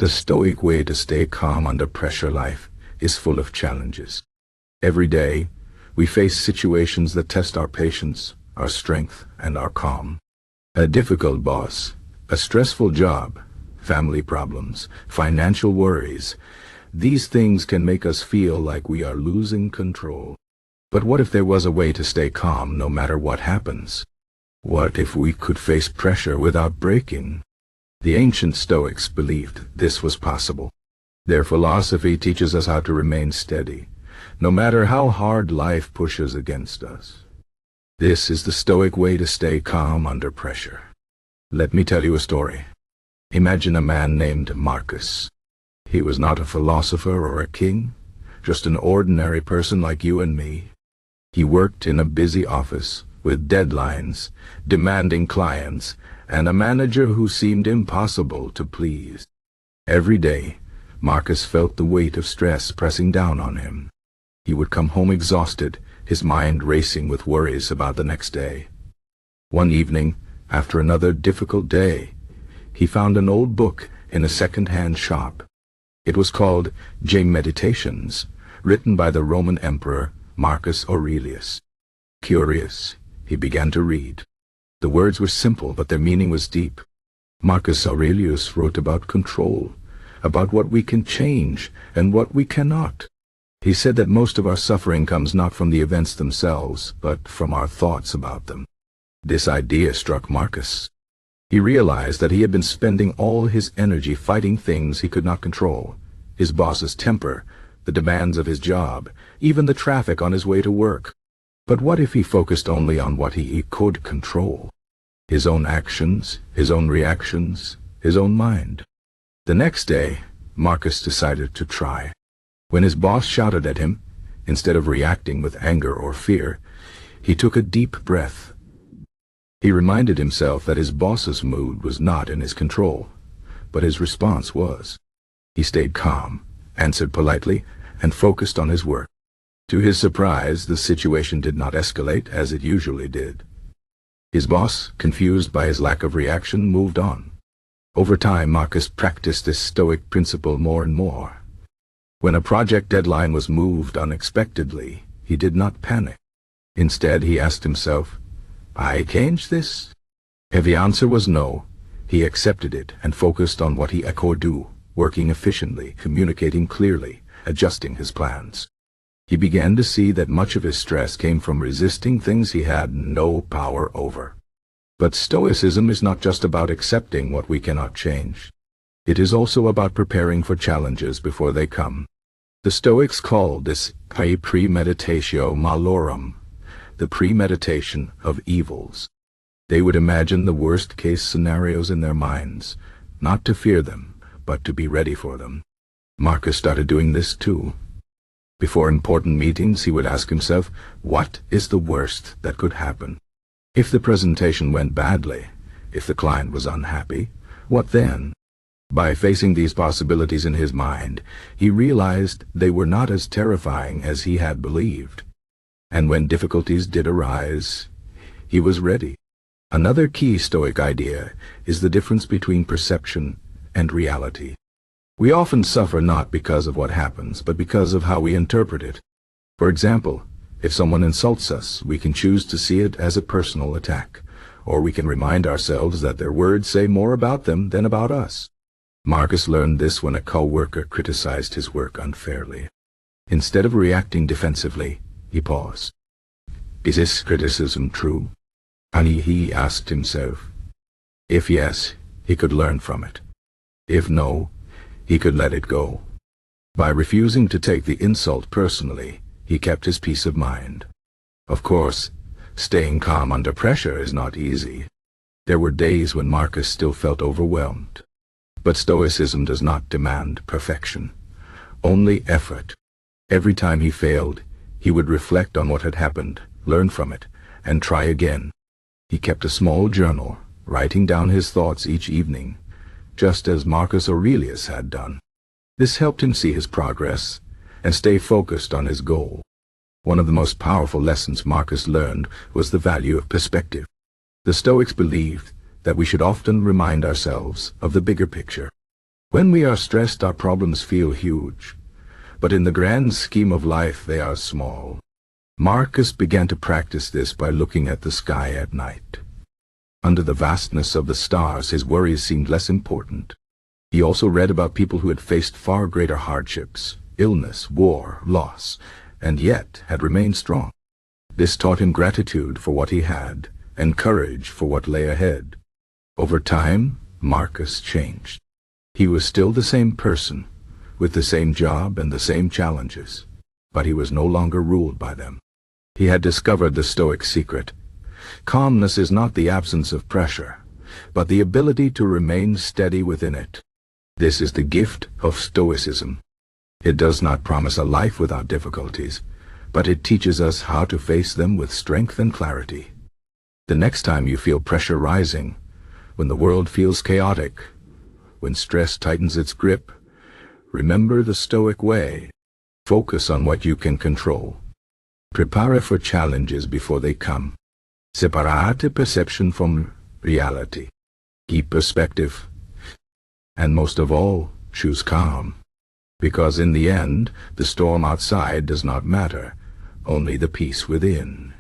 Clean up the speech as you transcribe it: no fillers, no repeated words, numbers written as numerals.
The Stoic way to stay calm under pressure. Life is full of challenges. Every day, we face situations that test our patience, our strength, and our calm. A difficult boss, a stressful job, family problems, financial worries. These things can make us feel like we are losing control. But what if there was a way to stay calm no matter what happens? What if we could face pressure without breaking? The ancient Stoics believed this was possible. Their philosophy teaches us how to remain steady, no matter how hard life pushes against us. This is the Stoic way to stay calm under pressure. Let me tell you a story. Imagine a man named Marcus. He was not a philosopher or a king, just an ordinary person like you and me. He worked in a busy office with deadlines, demanding clients, and a manager who seemed impossible to please. Every day, Marcus felt the weight of stress pressing down on him. He would come home exhausted, his mind racing with worries about the next day. One evening, after another difficult day, he found an old book in a second-hand shop. It was called Meditations, written by the Roman Emperor Marcus Aurelius. Curious, he began to read. The words were simple, but their meaning was deep. Marcus Aurelius wrote about control, about what we can change and what we cannot. He said that most of our suffering comes not from the events themselves, but from our thoughts about them. This idea struck Marcus. He realized that he had been spending all his energy fighting things he could not control: his boss's temper, the demands of his job, even the traffic on his way to work. But what if he focused only on what he could control? His own actions, his own reactions, his own mind. The next day, Marcus decided to try. When his boss shouted at him, instead of reacting with anger or fear, he took a deep breath. He reminded himself that his boss's mood was not in his control, but his response was. He stayed calm, answered politely, and focused on his work. To his surprise, the situation did not escalate as it usually did. His boss, confused by his lack of reaction, moved on. Over time, Marcus practiced this Stoic principle more and more. When a project deadline was moved unexpectedly, he did not panic. Instead, he asked himself, "I change this?" If the answer was no, he accepted it and focused on what he could do, working efficiently, communicating clearly, adjusting his plans. He began to see that much of his stress came from resisting things he had no power over. But Stoicism is not just about accepting what we cannot change. It is also about preparing for challenges before they come. The Stoics called this Premeditatio malorum, the premeditation of evils. They would imagine the worst-case scenarios in their minds, not to fear them, but to be ready for them. Marcus started doing this too. Before important meetings, he would ask himself, what is the worst that could happen? If the presentation went badly, if the client was unhappy, what then? By facing these possibilities in his mind, he realized they were not as terrifying as he had believed. And when difficulties did arise, he was ready. Another key Stoic idea is the difference between perception and reality. We often suffer not because of what happens, but because of how we interpret it. For example, if someone insults us, we can choose to see it as a personal attack, or we can remind ourselves that their words say more about them than about us. Marcus learned this when a co-worker criticized his work unfairly. Instead of reacting defensively, he paused. Is this criticism true? And he asked himself. If yes, he could learn from it. If no, he could let it go. By refusing to take the insult personally, he kept his peace of mind. Of course, staying calm under pressure is not easy. There were days when Marcus still felt overwhelmed. But Stoicism does not demand perfection, only effort. Every time he failed, he would reflect on what had happened, learn from it, and try again. He kept a small journal, writing down his thoughts each evening, just as Marcus Aurelius had done. This helped him see his progress and stay focused on his goal. One of the most powerful lessons Marcus learned was the value of perspective. The Stoics believed that we should often remind ourselves of the bigger picture. When we are stressed, our problems feel huge, but in the grand scheme of life, they are small. Marcus began to practice this by looking at the sky at night. Under the vastness of the stars, his worries seemed less important. He also read about people who had faced far greater hardships, illness, war, loss, and yet had remained strong. This taught him gratitude for what he had, and courage for what lay ahead. Over time, Marcus changed. He was still the same person, with the same job and the same challenges, but he was no longer ruled by them. He had discovered the Stoic secret. Calmness is not the absence of pressure, but the ability to remain steady within it. This is the gift of Stoicism. It does not promise a life without difficulties, but it teaches us how to face them with strength and clarity. The next time you feel pressure rising, when the world feels chaotic, when stress tightens its grip, remember the Stoic way. Focus on what you can control. Prepare for challenges before they come. Separate perception from reality. Keep perspective. And most of all, choose calm. Because in the end, the storm outside does not matter, only the peace within.